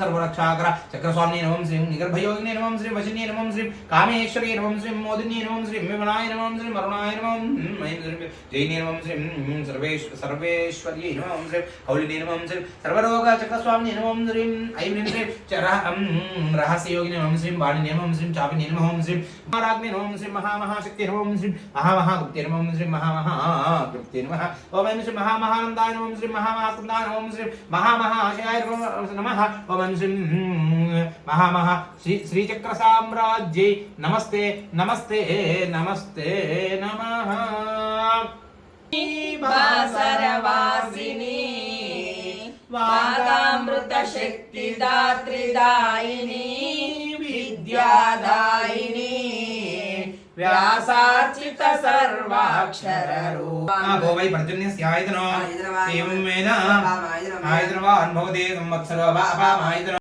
सर्वरक्षाकर चक्रस्वामिने नमः श्री निगर्भयोगिने नमः श्री वशिने नमः श्री कामेश्वरी नमः श्री मोदिने नमः श्री विमलाय नमः श्री अरुणाय नमः जैने नमः श्री सर्वेश्वर्यै नमः श्री कौलिने नमः श्री सर्वरोग चक्रस्वामिने नमः श्री ऐं श्री रहस्ययोगिने नमः श्री वाणिने नमः श्री चापिने नमः श्री महाराज्ञे नमः श्री महामहाशक्ति नमः श्री महामहागुप्ते नमः श्री महामहागुप्ते नमः ओम श्री महामहानंदाय नमः श्री महामहाकुंदाय नमः श्री महामहाशयाय नमः ओम श्री महामहा श्री चक्र साम्राज्ये नमस्ते नमस्ते नमस्ते नमः वासरवासिनी वागामृत शक्ति दात्रिदायिनी विद्यादायिनी व्यासार्चित सर्वाक्षर रूपा वै पर्जन्यस्यायतनो एवं वेद आयतनो वा अनुभवते संवत्सरो वा अपामायतनो